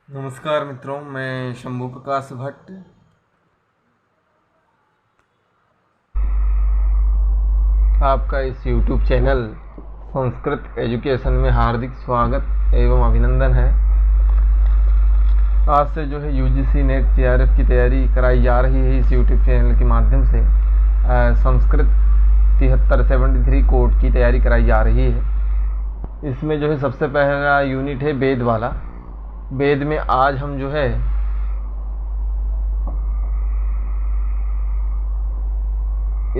नमस्कार मित्रों, मैं शंभू प्रकाश भट्ट आपका इस YouTube चैनल संस्कृत एजुकेशन में हार्दिक स्वागत एवं अभिनंदन है। आज से जो है UGC नेट JRF की तैयारी कराई जा रही है इस YouTube चैनल के माध्यम से। संस्कृत 7373 कोड की तैयारी कराई जा रही है। इसमें जो है सबसे पहला यूनिट है वेद वाला। वेद में आज हम जो है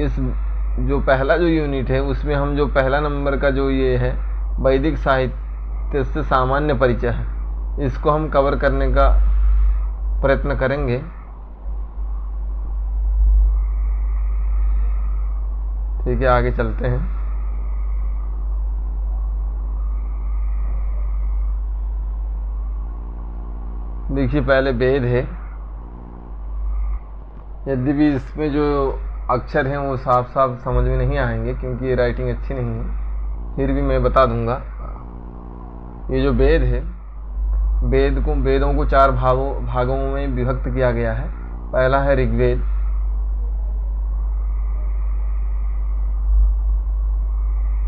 इस जो पहला जो यूनिट है उसमें हम जो पहला नंबर का जो ये है वैदिक साहित्य से सामान्य परिचय है, इसको हम कवर करने का प्रयत्न करेंगे। ठीक है, आगे चलते हैं। देखिए, पहले वेद है। यद्यपि इसमें जो अक्षर हैं वो साफ साफ समझ में नहीं आएंगे क्योंकि ये राइटिंग अच्छी नहीं है, फिर भी मैं बता दूंगा। ये जो वेद है, वेदों को 4 भागों में विभक्त किया गया है। पहला है ऋग्वेद,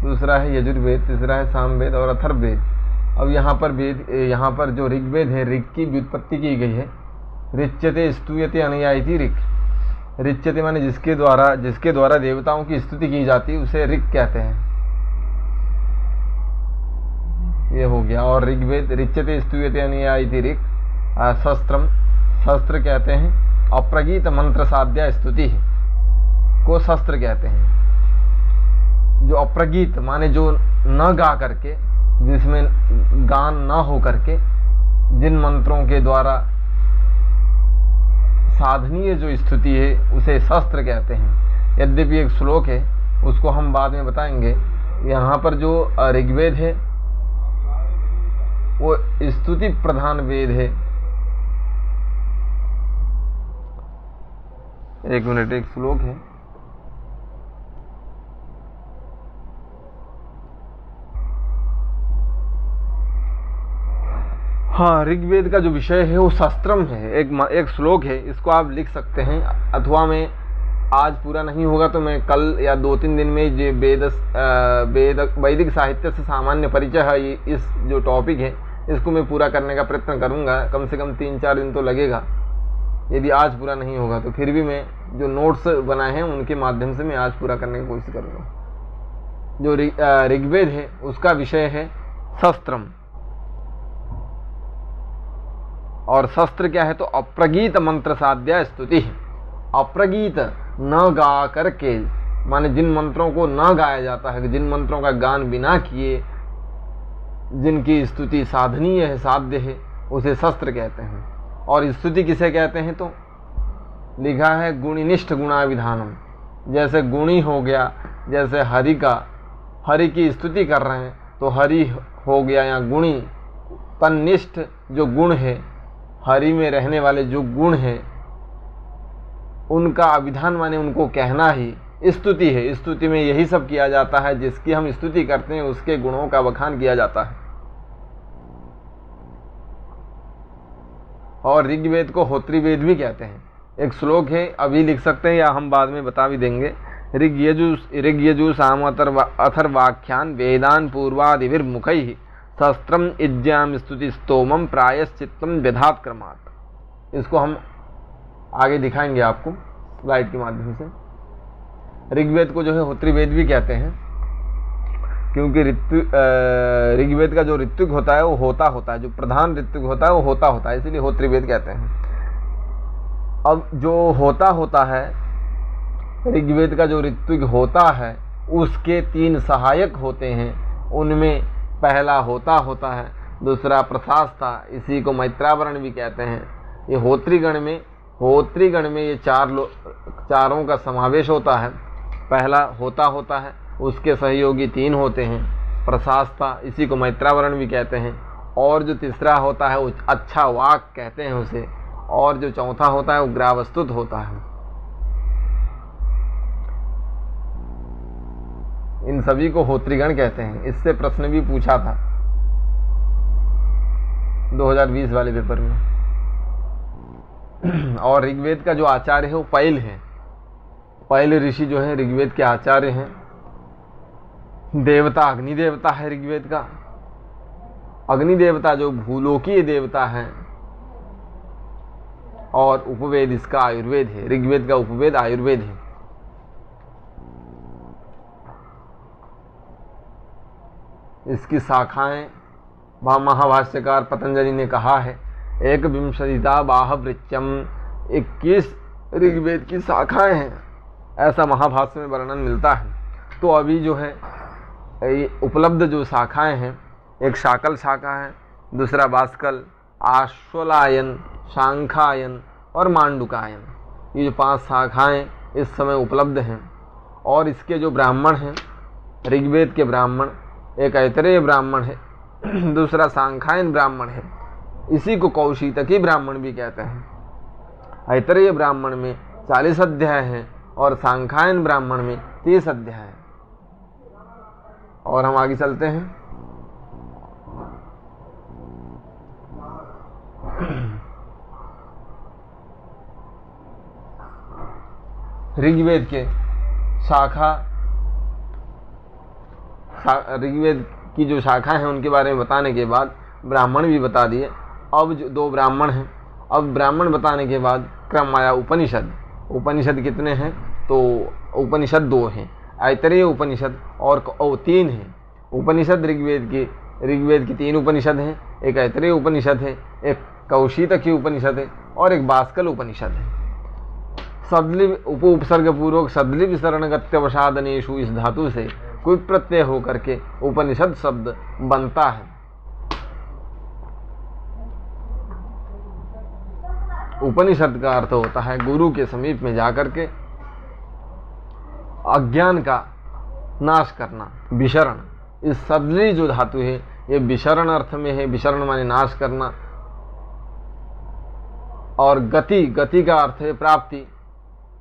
दूसरा है यजुर्वेद, तीसरा है सामवेद और अथर्ववेद। अब यहाँ पर जो ऋग्वेद है, ऋग की व्युत्पत्ति की गई है। ऋच्यते स्तूयते अनया इति ऋक्। ऋच्यते माने जिसके द्वारा देवताओं की स्तुति की जाती है उसे ऋक् कहते हैं। ये हो गया। और ऋग्वेद ऋच्यते स्तूयते अनया इति ऋक्। शस्त्र कहते हैं अप्रगीत मंत्र साध्या स्तुति को शस्त्र कहते हैं। जो अप्रगीत माने जो न गा करके, जिसमें गान न हो करके जिन मंत्रों के द्वारा साधनीय जो स्तुति है उसे शस्त्र कहते हैं। यद्यपि एक श्लोक है, उसको हम बाद में बताएंगे। यहाँ पर जो ऋग्वेद है वो स्तुति प्रधान वेद है। एक मिनट, एक श्लोक है। हाँ, ऋग्वेद का जो विषय है वो शास्त्रम है। एक श्लोक है, इसको आप लिख सकते हैं। अथवा में आज पूरा नहीं होगा तो मैं कल या 2-3 दिन में ये वैदिक साहित्य से सामान्य परिचय है, इस जो टॉपिक है इसको मैं पूरा करने का प्रयत्न करूंगा। कम से कम 3-4 दिन तो लगेगा। यदि आज पूरा नहीं होगा तो फिर भी मैं जो नोट्स बनाए हैं उनके माध्यम से मैं आज पूरा करने की कोशिश करूँगा। जो ऋग्वेद है उसका विषय है शस्त्रम। और शस्त्र क्या है तो अप्रगीत मंत्र साध्या स्तुति है। अप्रगीत न गा करके, माने जिन मंत्रों को न गाया जाता है, जिन मंत्रों का गान बिना किए जिनकी स्तुति साधनीय है, साध्य है, उसे शस्त्र कहते हैं। और स्तुति किसे कहते हैं तो लिखा है गुणिनिष्ठ गुणाविधानम। जैसे गुणी हो गया, जैसे हरि की स्तुति कर रहे हैं तो हरि हो गया, या गुणी तन्निष्ठ जो गुण है, हरि में रहने वाले जो गुण है उनका अभिधान माने उनको कहना ही स्तुति है। स्तुति में यही सब किया जाता है, जिसकी हम स्तुति करते हैं उसके गुणों का बखान किया जाता है। और ऋग्वेद को होत्रिवेद भी कहते हैं। एक श्लोक है, अभी लिख सकते हैं या हम बाद में बता भी देंगे। ऋग्यजु साम अथर्वाख्यान वेदान पूर्वादिभिर्मुखैः शस्त्रम इज्याम स्तुति स्तोमम प्रायश्चित्तम व्यधात क्रमात्। इसको हम आगे दिखाएंगे आपको स्लाइड के माध्यम से। ऋग्वेद को जो है होत्रिवेद भी कहते हैं क्योंकि ऋग्वेद का जो ऋत्विक होता है वो होता है, जो प्रधान ऋत्विक होता है वो होता है, इसलिए होत्रिवेद कहते हैं। अब जो होता है, ऋग्वेद का जो ऋत्विक होता है उसके 3 सहायक होते हैं। उनमें पहला होता है, दूसरा प्रशास्ता, इसी को मैत्रावरण भी कहते हैं। ये होत्रीगण में ये चारों का समावेश होता है। पहला होता है, उसके सहयोगी 3 होते हैं, प्रशास्ता, इसी को मैत्रावरण भी कहते हैं। और जो तीसरा होता है वो अच्छा वाक कहते हैं उसे। और जो चौथा होता है वो ग्रावस्तुत होता है। इन सभी को होत्रीगण कहते हैं। इससे प्रश्न भी पूछा था। 2020 वाले पेपर में। और ऋग्वेद का जो आचार्य है वो पैल है। पैल ऋषि जो है ऋग्वेद के आचार्य हैं। देवता अग्नि देवता है ऋग्वेद का। अग्नि देवता जो भूलोकीय देवता है, और उपवेद इसका आयुर्वेद है। ऋग्वेद का उपवेद आयुर्वेद है। इसकी शाखाएं महाभाष्यकार पतंजलि ने कहा है, एक विंशतिता बाहवृत्यम, 21 ऋग्वेद की शाखाएं हैं, ऐसा महाभाष्य में वर्णन मिलता है। तो अभी जो है उपलब्ध जो शाखाएं हैं, एक शाकल शाखा है, दूसरा बास्कल, आश्वलायन, शांखायन और मांडुकायन, ये जो 5 शाखाएं इस समय उपलब्ध हैं। और इसके जो ब्राह्मण हैं, ऋग्वेद के ब्राह्मण, एक ऐतरेय ब्राह्मण है, दूसरा सांखायन ब्राह्मण है। इसी को कौशितकी ब्राह्मण भी कहते हैं। ऐतरेय ब्राह्मण में 40 अध्याय हैं और सांखायन ब्राह्मण में 30 अध्याय हैं। और हम आगे चलते हैं। ऋग्वेद के ऋग्वेद की जो शाखा है उनके बारे में बताने के बाद ब्राह्मण भी बता दिए। अब जो 2 ब्राह्मण हैं, अब ब्राह्मण बताने के बाद क्रम आया उपनिषद। उपनिषद कितने हैं? तो उपनिषद 2 हैं, ऐतरेय उपनिषद और 3 हैं। उपनिषद ऋग्वेद की 3 उपनिषद हैं, एक ऐतरेय उपनिषद है, एक कौशितकी उपनिषद है और एक बास्कल उपनिषद है। सदलिप उपसर्ग पूर्वक सदलिप शरणगत्यवसादनेषु इस धातु से कोई प्रत्यय होकर के उपनिषद शब्द बनता है। उपनिषद का अर्थ होता है गुरु के समीप में जाकर के अज्ञान का नाश करना, विशरण। इस सदली जो धातु है ये विशरण अर्थ में है। विशरण माने नाश करना। और गति का अर्थ है प्राप्ति।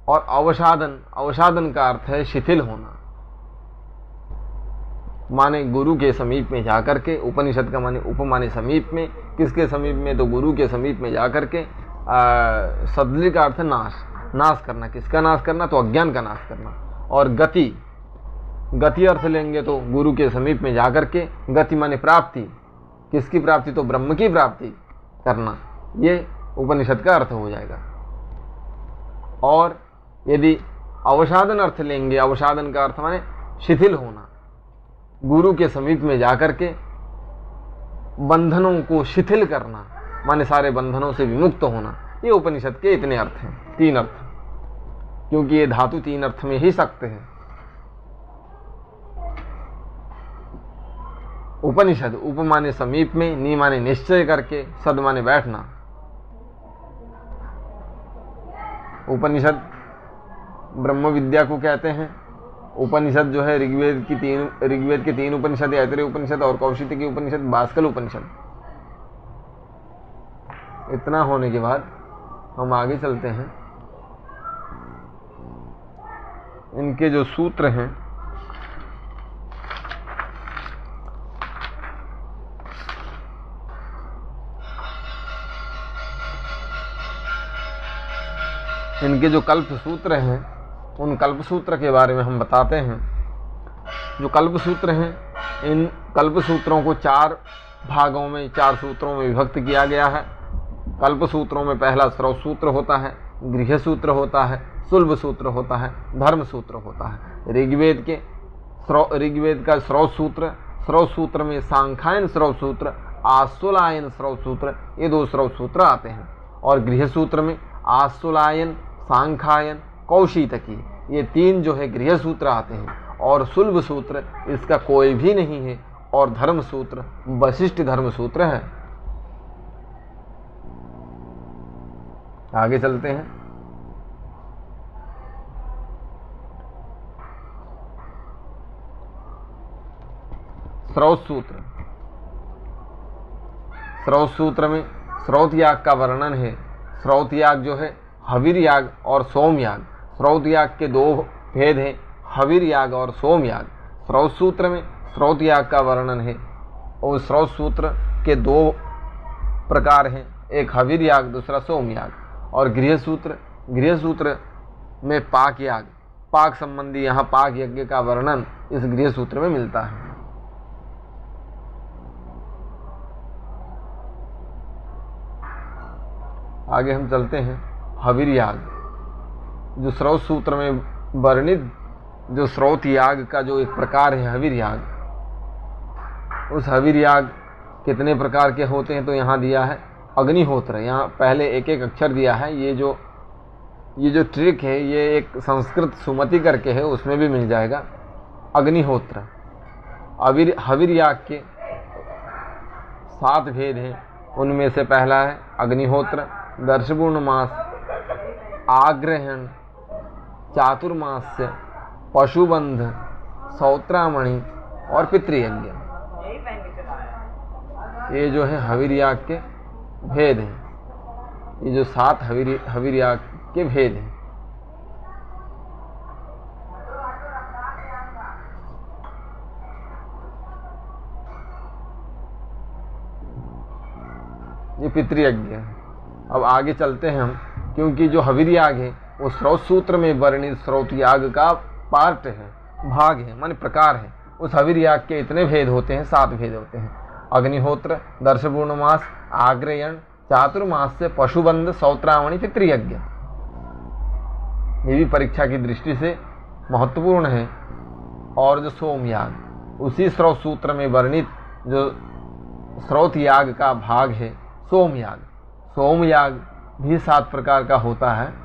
और अवसादन का अर्थ है शिथिल होना। माने गुरु के समीप में जाकर के, उपनिषद का माने उप माने समीप में, किसके समीप में? तो गुरु के समीप में जाकर के। सदली का अर्थ नाश करना। किसका नाश करना? तो अज्ञान का नाश करना। और गति अर्थ लेंगे तो गुरु के समीप में जाकर के, गति माने प्राप्ति। किसकी प्राप्ति? तो ब्रह्म की प्राप्ति करना। ये उपनिषद का अर्थ हो जाएगा। और यदि अवसादन अर्थ लेंगे, अवसादन का अर्थ माने शिथिल होना। गुरु के समीप में जाकर के बंधनों को शिथिल करना, माने सारे बंधनों से विमुक्त होना। ये उपनिषद के इतने अर्थ हैं, 3 अर्थ, क्योंकि ये धातु 3 अर्थ में ही सक्त है। उपनिषद उप माने समीप में, नी माने निश्चय करके, सद माने बैठना। उपनिषद ब्रह्म विद्या को कहते हैं। उपनिषद जो है ऋग्वेद के 3 उपनिषद, ऐतरेय उपनिषद और कौशितकी उपनिषद, बास्कल उपनिषद। इतना होने के बाद हम आगे चलते हैं। इनके जो सूत्र हैं, इनके जो कल्प सूत्र हैं, उन कल्प सूत्र के बारे में हम बताते हैं। जो कल्प सूत्र हैं, इन कल्प सूत्रों को 4 भागों में, 4 सूत्रों में विभक्त किया गया है। कल्प सूत्रों में पहला स्रोत सूत्र होता है, गृह सूत्र होता है, सुलभ सूत्र होता है, धर्म सूत्र होता है। ऋग्वेद का स्रोत सूत्र में सांखायन स्रोत सूत्र, आश्वलायन स्रोत सूत्र, ये 2 स्रोत सूत्र आते हैं। और गृह सूत्र में आश्वलायन, सांखायन, कौशितकी, ये 3 जो है गृह सूत्र आते हैं। और सुलभ सूत्र इसका कोई भी नहीं है। और धर्म सूत्र वशिष्ठ धर्म सूत्र है। आगे चलते हैं। स्रोत सूत्र में स्रोत याग का वर्णन है। स्रोत याग जो है हविर याग और सोम याग। स्रोत याग के 2 भेद हैं, हविर याग और सोम याग। स्रोत सूत्र में स्रोत याग का वर्णन है। और स्रोत सूत्र के 2 प्रकार हैं, एक हविर याग, दूसरा सोम याग। और गृह सूत्र में पाक याग, पाक संबंधी यहाँ पाक यज्ञ का वर्णन इस गृह सूत्र में मिलता है। आगे हम चलते हैं। हविर याग, जो स्रोत सूत्र में वर्णित जो स्रोत याग का जो एक प्रकार है हविर याग, उस हविर याग कितने प्रकार के होते हैं तो यहाँ दिया है अग्निहोत्र। यहाँ पहले एक एक अक्षर दिया है। ये जो ट्रिक है ये एक संस्कृत सुमति करके है, उसमें भी मिल जाएगा। अग्निहोत्र हविर याग के 7 भेद हैं। उनमें से पहला है अग्निहोत्र, दर्शपूर्णमास, आग्रहण, चातुर्मास्य, पशुबंध, सौत्रामणि और पितृयज्ञ। ये जो है हविर याग के भेद हैं। ये जो 7 हविर याग के भेद हैं। ये पितृयज्ञ है। अब आगे चलते हैं हम, क्योंकि जो हविर याग है वो स्रोत सूत्र में वर्णित स्रोत याग का पार्ट है, भाग है, माने प्रकार है। उस हविर याग के इतने भेद होते हैं, 7 भेद होते हैं। अग्निहोत्र, दर्शपूर्णमास, आग्रयण, चातुर्मास्य, पशुबंध, सौत्रावणी, पितृयज्ञ। ये भी परीक्षा की दृष्टि से महत्वपूर्ण है। और जो सोम याग, उसी स्रोत सूत्र में वर्णित जो स्रोत याग का भाग है सोम याग। सोम याग भी 7 प्रकार का होता है।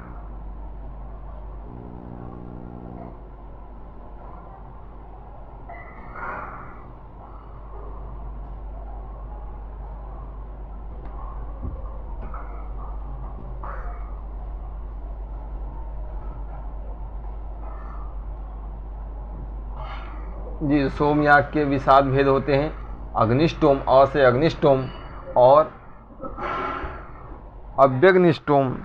जी, सोमयाग के भी 7 भेद होते हैं। अग्निष्टोम, अ से अग्निष्टोम और अव्यग्निष्टोम,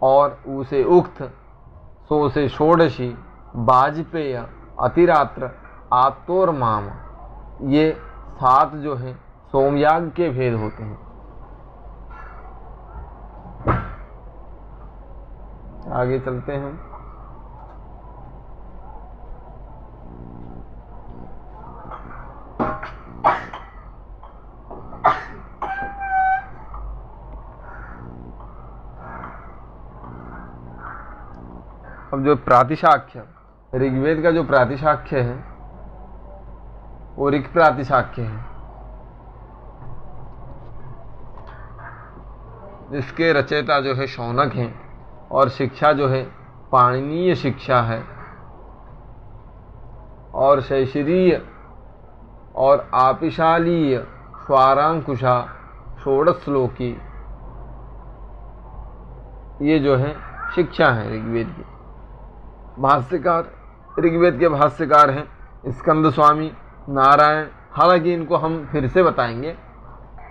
और उ से उक्त, सो से षोडशी, वाजपेय, अतिरात्र, आतोर्माम। ये 7 जो हैं सोमयाग के भेद होते हैं। आगे चलते हैं। अब जो प्रातिशाख्य, ऋग्वेद का जो प्रातिशाख्य है वो ऋग प्रातिशाख्य है, जिसके रचयिता जो है शौनक हैं और शिक्षा जो है पाणिनीय शिक्षा है और शैशिरीय और आपिशालीय स्वारांकुशा षोडश श्लोकी, ये जो है शिक्षा है ऋग्वेद की। भाष्यकार ऋग्वेद के भाष्यकार हैं स्कंद स्वामी, नारायण। हालांकि इनको हम फिर से बताएंगे।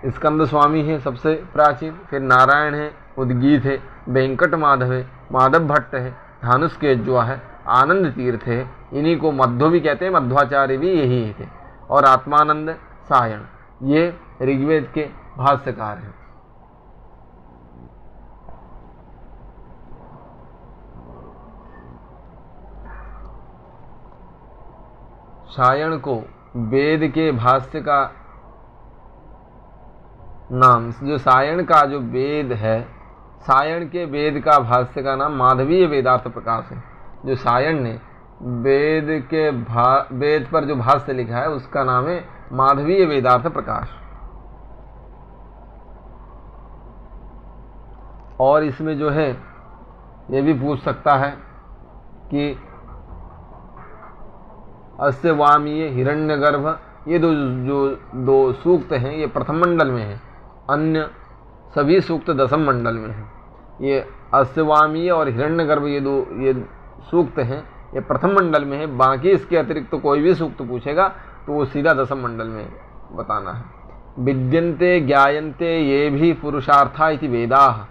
स्कंद स्वामी है सबसे प्राचीन, फिर नारायण है, उद्गीत है, वेंकट माधव है, माधव भट्ट है, धानुष्केज्वा है, आनंद तीर्थ है। इन्हीं को मध्व भी कहते हैं, मध्वाचार्य भी यही थे। और आत्मानंद सायण, ये ऋग्वेद के भाष्यकार हैं। सायण को वेद के भाष्य का नाम, जो सायण का जो वेद है, सायण के वेद का भाष्य का नाम माधवीय वेदार्थ प्रकाश है। जो सायण ने वेद पर जो भाष्य लिखा है उसका नाम है माधवीय वेदार्थ प्रकाश। और इसमें जो है ये भी पूछ सकता है कि अस्य वामीय, हिरण्यगर्भ, ये दो सूक्त हैं ये प्रथम मंडल में हैं, अन्य सभी सूक्त दशम मंडल में हैं। ये अस्य वामीय और हिरण्यगर्भ ये सूक्त हैं, ये प्रथम मंडल में है। बाकी इसके अतिरिक्त तो कोई भी सूक्त पूछेगा तो वो सीधा दशम मंडल में बताना है। विद्यन्ते ज्ञायन्ते ये भी पुरुषार्था इति वेदाः,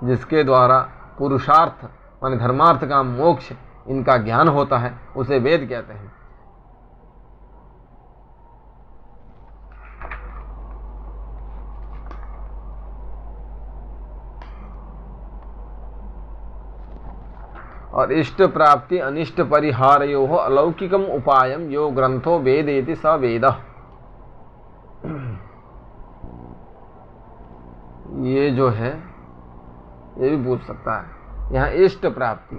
जिसके द्वारा पुरुषार्थ माने धर्मार्थ का मोक्ष इनका ज्ञान होता है उसे वेद कहते हैं। और इष्ट प्राप्ति अनिष्ट परिहारयो अलौकिकम उपायम यो ग्रंथो वेदेति स वेदः। ये जो है ये भी पूछ सकता है। यहाँ इष्ट प्राप्ति,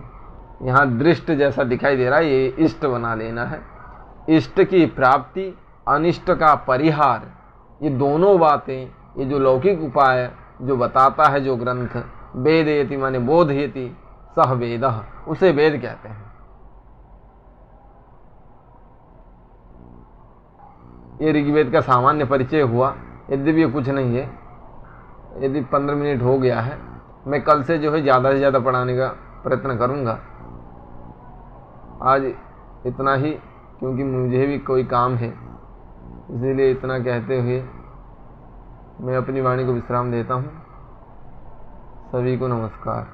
यहाँ दृष्ट जैसा दिखाई दे रहा है, ये इष्ट बना लेना है। इष्ट की प्राप्ति, अनिष्ट का परिहार, ये दोनों बातें, ये जो लौकिक उपाय जो बताता है जो ग्रंथ, वेदेति माने बोधयति सह वेदः, उसे वेद कहते हैं। ये ऋग्वेद का सामान्य परिचय हुआ, यद्यपि ये कुछ नहीं है। यदि 15 मिनट हो गया है, मैं कल से जो है ज़्यादा से ज़्यादा पढ़ाने का प्रयत्न करूँगा। आज इतना ही, क्योंकि मुझे भी कोई काम है, इसीलिए इतना कहते हुए मैं अपनी वाणी को विश्राम देता हूँ। सभी को नमस्कार।